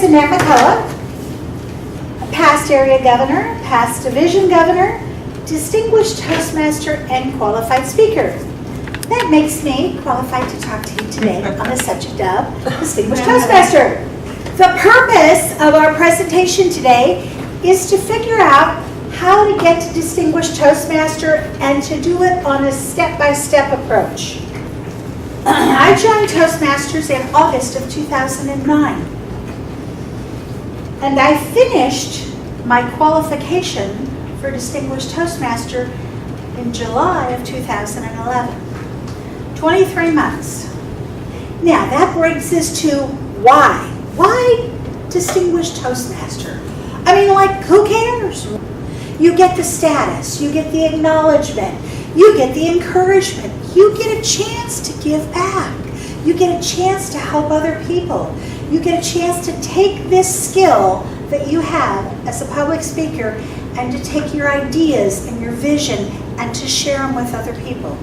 Annette McCullough, past area governor, past division governor, distinguished Toastmaster, and qualified speaker. That makes me qualified to talk to you today on the subject of distinguished Toastmaster. The purpose of our presentation today is to figure out how to get to distinguished Toastmaster and to do it on a step-by-step approach. I joined Toastmasters in August of 2009, and I finished my qualification for Distinguished Toastmaster in July of 2011. 23 months. Now that brings us to why? Why Distinguished Toastmaster? I mean, like, who cares? You get the status, you get the acknowledgement, you get the encouragement, you get a chance to give back, you get a chance to help other people, you get a chance to take this skill that you have as a public speaker and to take your ideas and your vision and to share them with other people.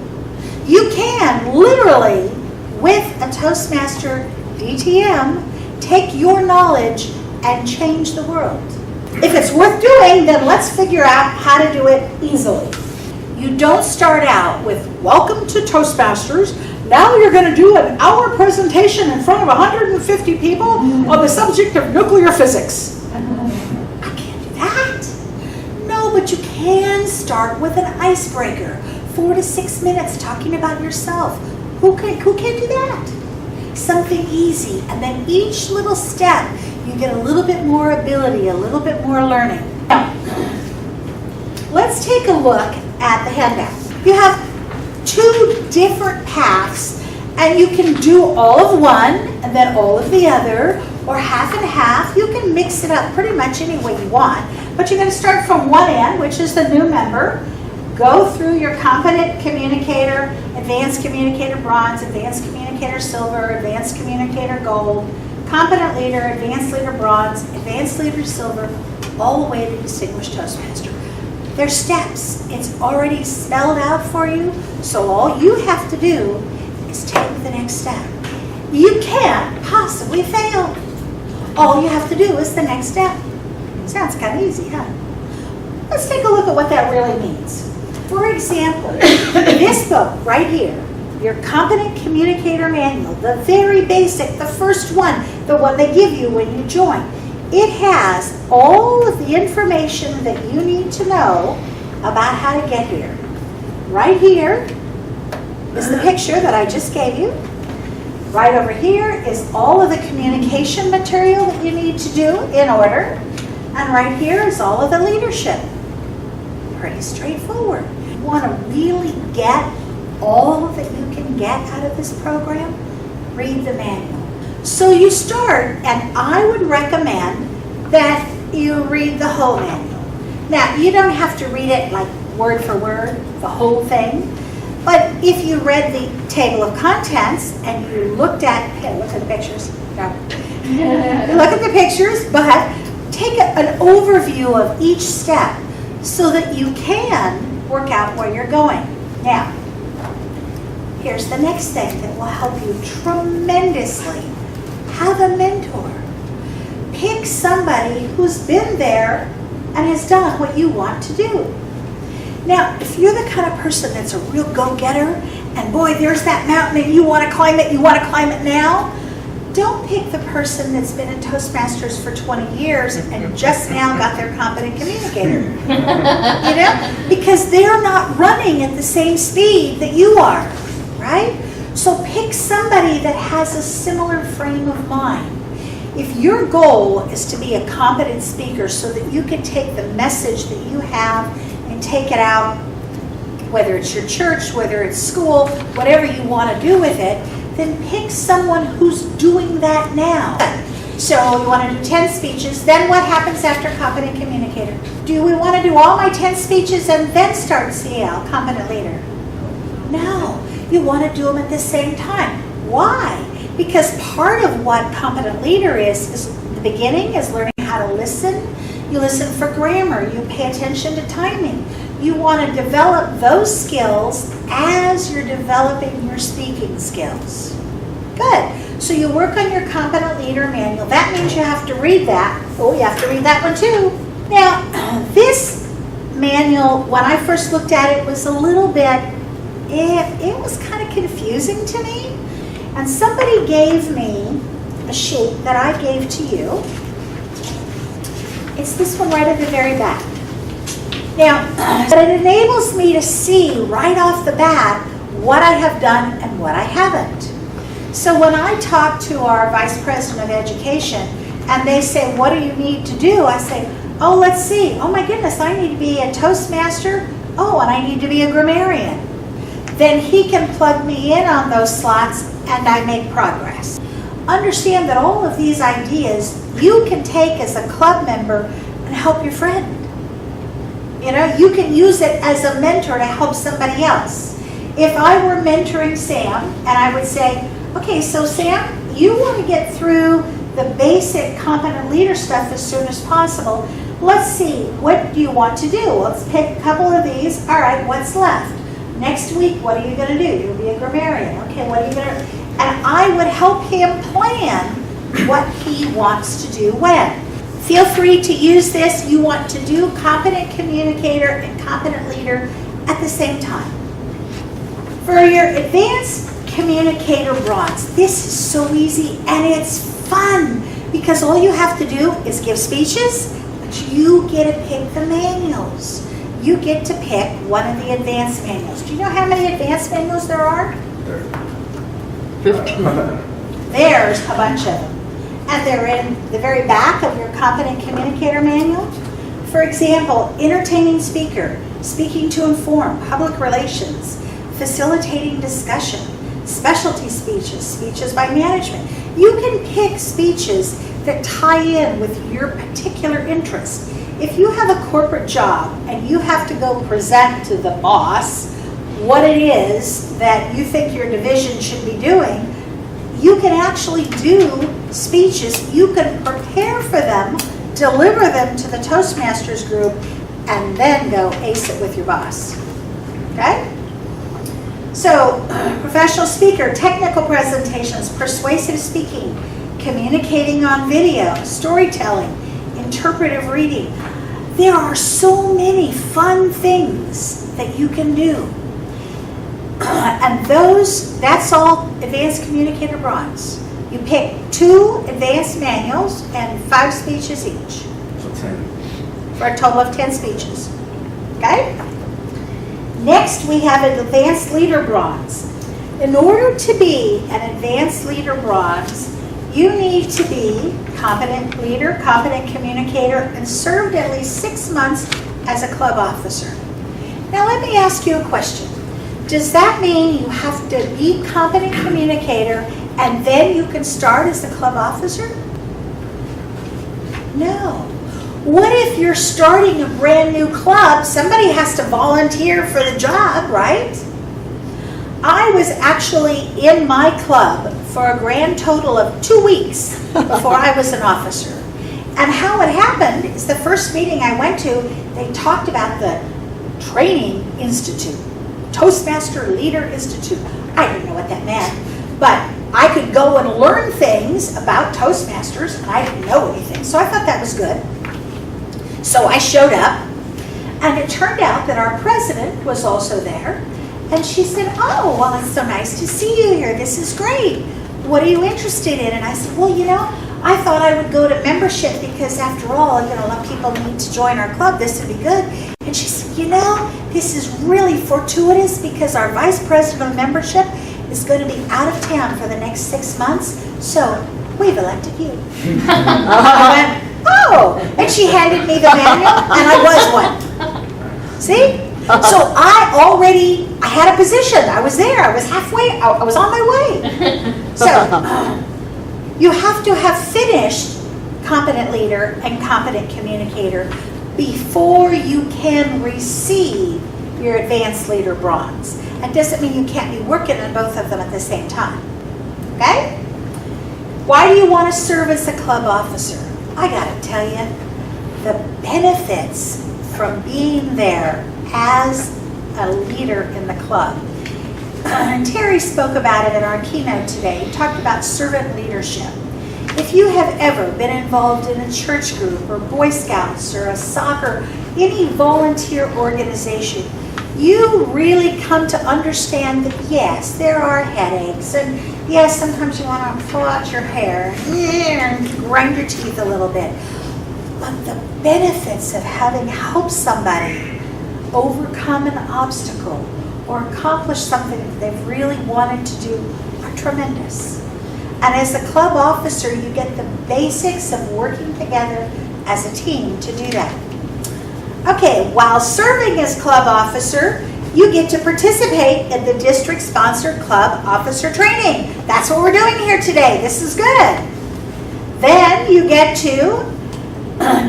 You can literally, with a Toastmaster DTM, take your knowledge and change the world. If it's worth doing, then let's figure out how to do it easily. You don't start out with, welcome to Toastmasters. Now you're going to do an hour presentation in front of 150 people on the subject of nuclear physics. I can't do that. No, but you can start with an icebreaker. 4 to 6 minutes talking about yourself. Who can't do that? Something easy, and then each little step you get a little bit more ability, a little bit more learning. Now, let's take a look at the handout. You have 2 different paths, and you can do all of one and then all of the other, or half and half. You can mix it up pretty much any way you want, but you're going to start from one end, which is the new member. Go through your competent communicator, advanced communicator bronze, advanced communicator silver, advanced communicator gold, competent leader, advanced leader bronze, advanced leader silver, all the way to distinguished Toastmaster. There's steps. It's already spelled out for you, so all you have to do is take the next step. You can't possibly fail. All you have to do is the next step. Sounds kind of easy, huh? Let's take a look at what that really means. For example, this book right here, your Competent Communicator Manual, the very basic, the first one, the one they give you when you join, it has all of the information that you need to know about how to get here. Right here is the picture that I just gave you. Right over here is all of the communication material that you need to do in order. And right here is all of the leadership. Pretty straightforward. You want to really get all that you can get out of this program? Read the manual. So you start, and I would recommend that you read the whole manual. Now, you don't have to read it like word for word, the whole thing, but if you read the table of contents and you looked at, here, look at the pictures. No. Look at the pictures, but take an overview of each step so that you can work out where you're going. Now, here's the next thing that will help you tremendously. Have a mentor. Pick somebody who's been there and has done what you want to do. Now, if you're the kind of person that's a real go-getter, and boy, there's that mountain and you want to climb it now, don't pick the person that's been in Toastmasters for 20 years and just now got their competent communicator. You know? Because they're not running at the same speed that you are, right? So pick somebody that has a similar frame of mind. If your goal is to be a competent speaker so that you can take the message that you have and take it out, whether it's your church, whether it's school, whatever you want to do with it, then pick someone who's doing that now. So you want to do 10 speeches, then what happens after competent communicator? Do we want to do all my 10 speeches and then start CL, competent leader? No, you want to do them at the same time. Why? Because part of what competent leader is the beginning is learning how to listen. You listen for grammar, you pay attention to timing. You want to develop those skills as you're developing your speaking skills. Good. So you work on your competent leader manual. That means you have to read that. Oh, you have to read that one too. Now, this manual, when I first looked at it, was a little bit, it was kind of confusing to me. And somebody gave me a sheet that I gave to you. It's this one right at the very back. Now, but it enables me to see right off the bat what I have done and what I haven't. So when I talk to our Vice President of Education and they say, what do you need to do? I say, oh, let's see. Oh my goodness, I need to be a Toastmaster. Oh, and I need to be a grammarian. Then he can plug me in on those slots and I make progress. Understand that all of these ideas you can take as a club member and help your friend. You know, you can use it as a mentor to help somebody else. If I were mentoring Sam and I would say, okay, so Sam, you want to get through the basic competent leader stuff as soon as possible. Let's see, what do you want to do? Let's pick a couple of these. All right, what's left? Next week, what are you going to do? You'll be a grammarian. Okay, what are you going to do? And I would help him plan what he wants to do when. Feel free to use this. You want to do competent communicator and competent leader at the same time. For your advanced communicator bronze, this is so easy and it's fun because all you have to do is give speeches, but you get to pick the manuals. You get to pick one of the advanced manuals. Do you know how many advanced manuals there are? 15. There's a bunch of them. And they're in the very back of your competent communicator manual. For example, entertaining speaker, speaking to inform, public relations, facilitating discussion, specialty speeches, speeches by management. You can pick speeches that tie in with your particular interest. If you have a corporate job and you have to go present to the boss what it is that you think your division should be doing, you can actually do speeches. You can prepare for them, deliver them to the Toastmasters group, and then go ace it with your boss. Okay? So, professional speaker, technical presentations, persuasive speaking, communicating on video, storytelling, interpretive reading. There are so many fun things that you can do. And that's all advanced communicator bronze. You pick 2 advanced manuals and 5 speeches each. So 10. For a total of 10 speeches. Okay? Next, we have an advanced leader bronze. In order to be an advanced leader bronze, you need to be competent leader, competent communicator, and served at least 6 months as a club officer. Now let me ask you a question. Does that mean you have to be competent communicator and then you can start as a club officer? No. What if you're starting a brand new club? Somebody has to volunteer for the job, right? I was actually in my club for a grand total of 2 weeks before I was an officer. And how it happened is the first meeting I went to, they talked about the Training Institute, Toastmaster Leader Institute. I didn't know what that meant, but I could go and learn things about Toastmasters, and I didn't know anything, so I thought that was good. So I showed up, and it turned out that our president was also there, and she said, oh, well, it's so nice to see you here. This is great. What are you interested in? And I said, well, you know, I thought I would go to membership because after all, you know, a lot of people need to join our club. This would be good. And she said, you know, this is really fortuitous because our vice president of membership is going to be out of town for the next 6 months. So we've elected you. I went, oh, and she handed me the manual and I was one. See? So I had a position. I was there. I was halfway. I was on my way. So you have to have finished competent leader and competent communicator before you can receive your advanced leader bronze. That doesn't mean you can't be working on both of them at the same time. Okay? Why do you want to serve as a club officer? I gotta tell you, the benefits from being there as a leader in the club. and Terry spoke about it in our keynote today. He talked about servant leadership. If you have ever been involved in a church group or Boy Scouts or a soccer, any volunteer organization, you really come to understand that yes, there are headaches, and yes, sometimes you want to pull out your hair and grind your teeth a little bit. But the benefits of having helped somebody overcome an obstacle or accomplish something that they've really wanted to do are tremendous. And as a club officer, you get the basics of working together as a team to do that. Okay, while serving as club officer, you get to participate in the district-sponsored club officer training. That's what we're doing here today. This is good. Then you get to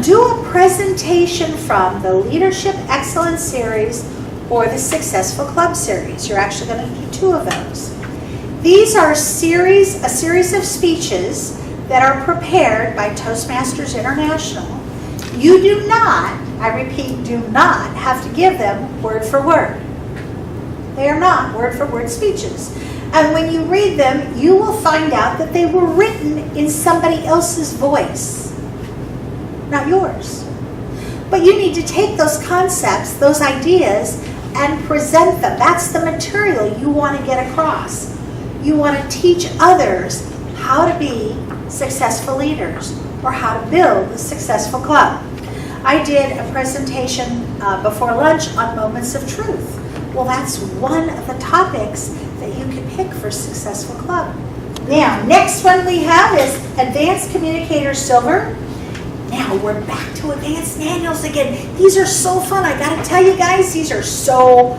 do a presentation from the Leadership Excellence Series or the Successful Club Series. You're actually going to do 2 of those. These are a series of speeches that are prepared by Toastmasters International. You do not, I repeat, do not have to give them word for word. They are not word for word speeches. And when you read them, you will find out that they were written in somebody else's voice, not yours. But you need to take those concepts, those ideas, and present them. That's the material you want to get across. You want to teach others how to be successful leaders or how to build a successful club. I did a presentation before lunch on moments of truth. Well, that's one of the topics that you can pick for Successful Club. Now, next one we have is Advanced Communicator Silver. Now, we're back to advanced manuals again. These are so fun. I got to tell you guys, these are so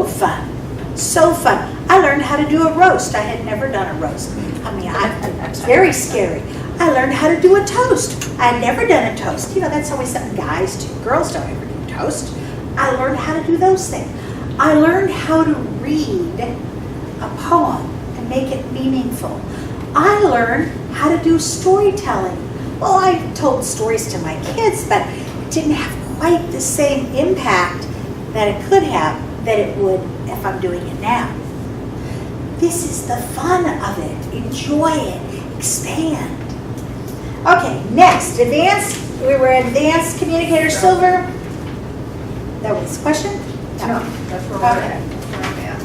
fun. So fun. I learned how to do a roast. I had never done a roast. I mean, it's very scary. I learned how to do a toast. I had never done a toast. You know, that's always something guys do. Girls don't ever do toast. I learned how to do those things. I learned how to read a poem and make it meaningful. I learned how to do storytelling. Well, I told stories to my kids, but it didn't have quite the same impact that it could have, that it would if I'm doing it now. This is the fun of it. Enjoy it. Expand. Okay, next, advanced. We were Advanced Communicator Silver. That was the question? No, that's where we're at.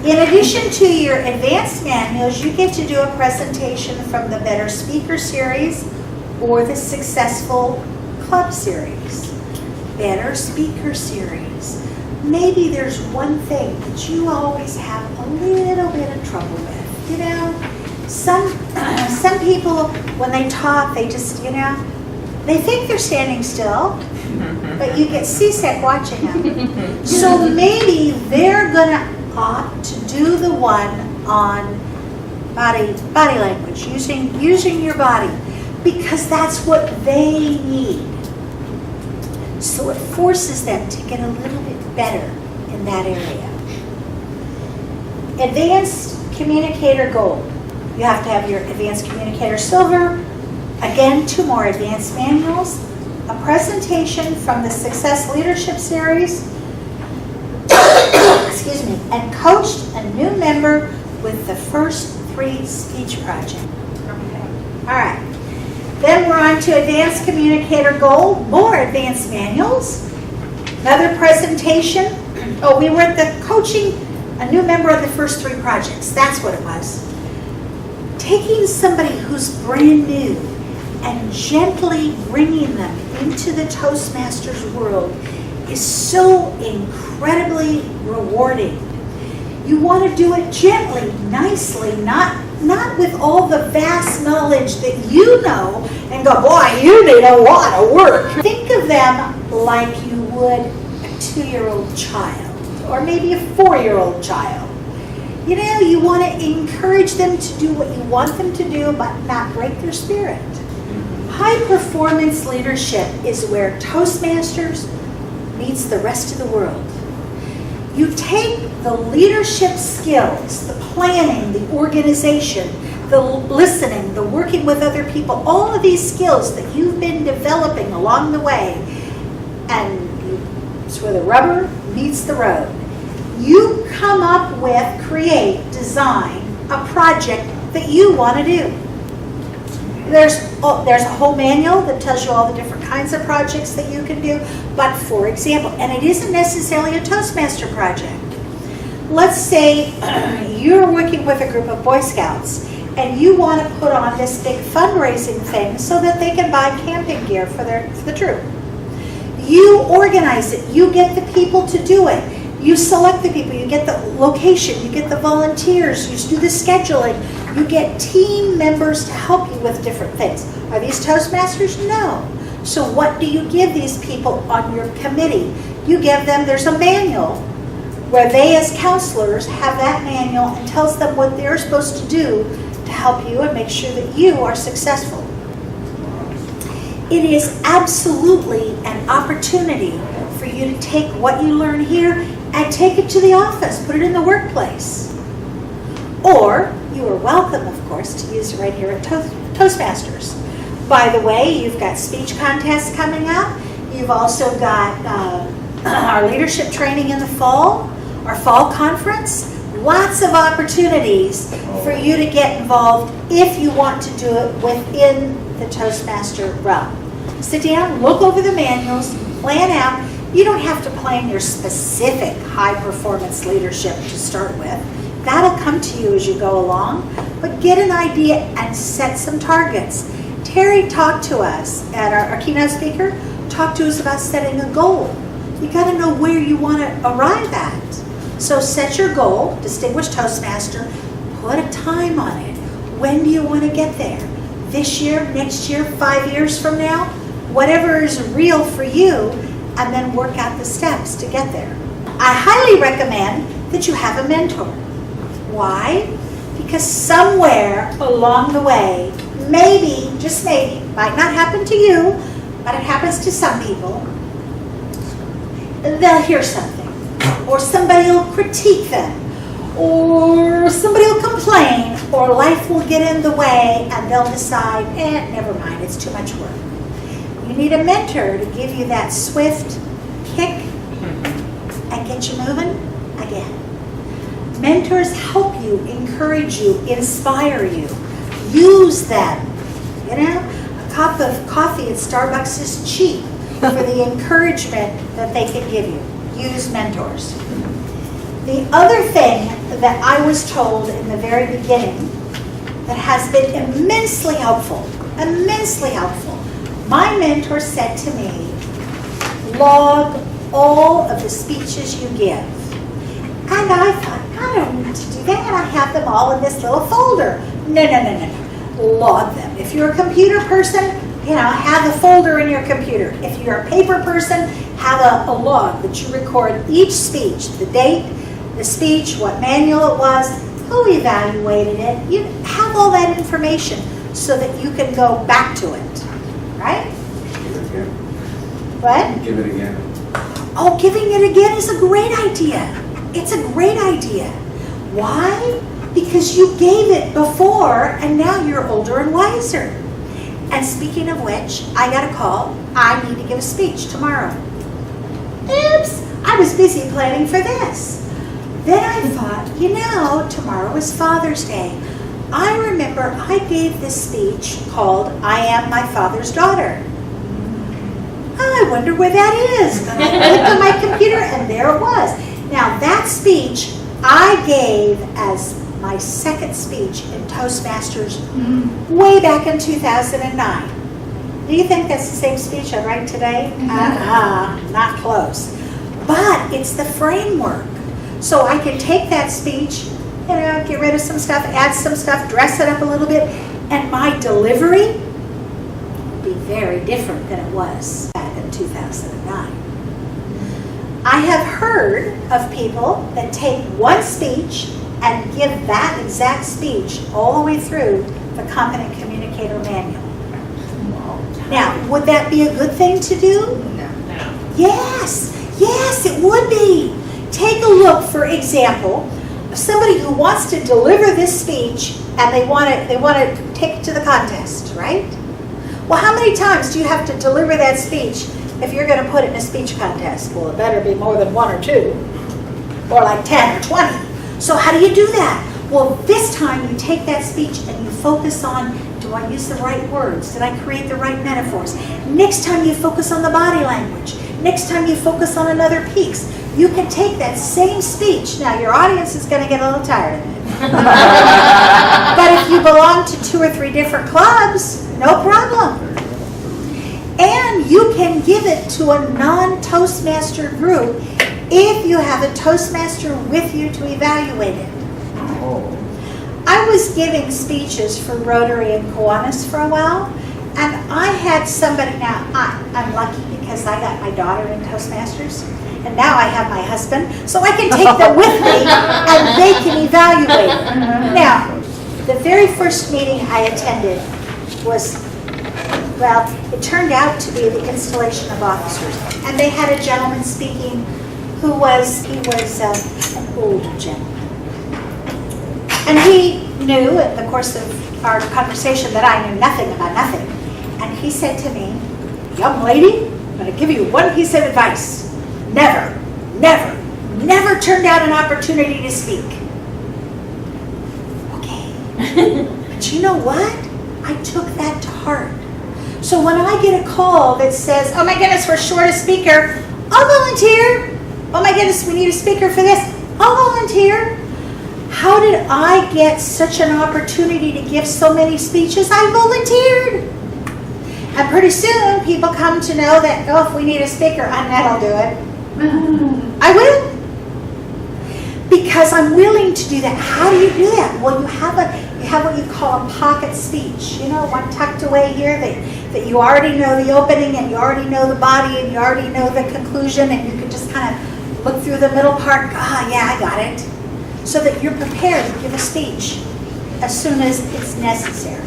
In addition to your advanced manuals, you get to do a presentation from the Better Speaker Series or the Successful Club Series. Better Speaker Series. Maybe there's one thing that you always have a little bit of trouble with. You know, some people, when they talk, they just, you know, they think they're standing still, but you get seasick watching them. So maybe they're going to opt to do the one on body language, using your body, because that's what they need. So it forces them to get a little bit better in that area. Advanced Communicator Gold. You have to have your Advanced Communicator Silver. Again, 2 more advanced manuals. A presentation from the Success Leadership Series. Excuse me. And coached a new member with the first 3 speech project. Okay. All right. Then we're on to Advanced Communicator Gold. More advanced manuals. Another presentation. Oh, we were at the coaching a new member of the first 3 projects. That's what it was. Taking somebody who's brand new and gently bringing them into the Toastmasters world is so incredibly rewarding. You want to do it gently, nicely, not with all the vast knowledge that you know and go, boy, you need a lot of work. Think of them like you would a 2-year-old child or maybe a 4-year-old child. You know, you want to encourage them to do what you want them to do, but not break their spirit. High performance leadership is where Toastmasters meets the rest of the world. You take the leadership skills, the planning, the organization, the listening, the working with other people, all of these skills that you've been developing along the way, and it's where the rubber meets the road. You come up with, create, design a project that you want to do. There's a whole manual that tells you all the different kinds of projects that you can do. But for example, and it isn't necessarily a Toastmaster project. Let's say you're working with a group of Boy Scouts and you want to put on this big fundraising thing so that they can buy camping gear for the troop. You organize it. You get the people to do it. You select the people. You get the location. You get the volunteers. You do the scheduling. You get team members to help you with different things. Are these Toastmasters? No. So what do you give these people on your committee? You give them, there's a manual where they as counselors have that manual and tells them what they're supposed to do to help you and make sure that you are successful. It is absolutely an opportunity for you to take what you learn here and take it to the office, put it in the workplace. Or you are welcome, of course, to use it right here at Toastmasters. By the way, you've got speech contests coming up. You've also got our leadership training in the fall, our fall conference. Lots of opportunities for you to get involved if you want to do it within the Toastmaster realm. Sit down, look over the manuals, plan out. You don't have to plan your specific high-performance leadership to start with. That'll come to you as you go along, but get an idea and set some targets. Terry talked to us at our keynote speaker, talked to us about setting a goal. You got to know where you want to arrive at. So set your goal, Distinguished Toastmaster, put a time on it. When do you want to get there? This year, next year, 5 years from now? Whatever is real for you, and then work out the steps to get there. I highly recommend that you have a mentor. Why? Because somewhere along the way, maybe, just maybe, might not happen to you, but it happens to some people, they'll hear something. Or somebody will critique them, or somebody will complain, or life will get in the way and they'll decide, never mind, it's too much work. You need a mentor to give you that swift kick and get you moving again. Mentors help you, encourage you, inspire you. Use them. You know, a cup of coffee at Starbucks is cheap for the encouragement that they can give you. Use mentors. The other thing that I was told in the very beginning that has been immensely helpful, my mentor said to me, log all of the speeches you give. And I thought, I don't need to do that. I have them all in this little folder. No. Log them. If you're a computer person, have the folder in your computer. If you're a paper person, have a log that you record each speech, the date, the speech, what manual it was, who evaluated it. You have all that information so that you can go back to it, right? Give it again. What? Give it again. Oh, giving it again is a great idea. It's a great idea. Why? Because you gave it before and now you're older and wiser. And speaking of which, I got a call. I need to give a speech tomorrow. Oops, I was busy planning for this. Then I thought, tomorrow is Father's Day. I remember I gave this speech called I Am My Father's Daughter. I wonder where that is. And I looked on my computer and there it was. Now that speech I gave as my second speech in Toastmasters way back in 2009. Do you think that's the same speech I write today? Not close. But it's the framework. So I can take that speech, get rid of some stuff, add some stuff, dress it up a little bit, and my delivery will be very different than it was back in 2009. I have heard of people that take one speech and give that exact speech all the way through the Competent Communicator Manual. Now, would that be a good thing to do? No. Yes, it would be. Take a look, for example, somebody who wants to deliver this speech and they want to take it to the contest, right? Well, how many times do you have to deliver that speech if you're going to put it in a speech contest? Well, it better be more than one or two. or like 10 or 20. So how do you do that? Well, this time you take that speech and you focus on, do I use the right words? Did I create the right metaphors? Next time you focus on the body language. Next time you focus on another piece. You can take that same speech. Now your audience is going to get a little tired of it. But if you belong to 2 or 3 different clubs, no problem. And you can give it to a non-Toastmaster group if you have a Toastmaster with you to evaluate it. I was giving speeches for Rotary and Kiwanis for a while, and I had somebody, now I'm lucky because I got my daughter in Toastmasters, and now I have my husband, so I can take them with me and they can evaluate it. Now, the very first meeting I attended was, well, it turned out to be the installation of officers, and they had a gentleman speaking who was an older gentleman. And he knew in the course of our conversation that I knew nothing about nothing. And he said to me, young lady, I'm going to give you one piece of advice. Never, never, never turn down an opportunity to speak. Okay. But you know what? I took that to heart. So when I get a call that says, oh my goodness, we're short a speaker, I'll volunteer. Oh my goodness, we need a speaker for this. I'll volunteer. How did I get such an opportunity to give so many speeches? I volunteered. And pretty soon, people come to know that, oh, if we need a speaker, Annette will do it. I will. Because I'm willing to do that. How do you do that? Well, you have what you call a pocket speech. You know, one tucked away here that you already know the opening and you already know the body and you already know the conclusion and you can just kind of look through the middle part. Ah, yeah, I got it. So that you're prepared to give a speech as soon as it's necessary.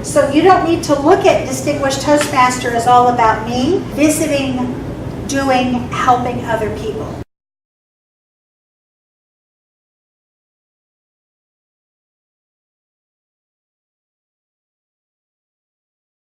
So you don't need to look at Distinguished Toastmaster as all about me, visiting, doing, helping other people.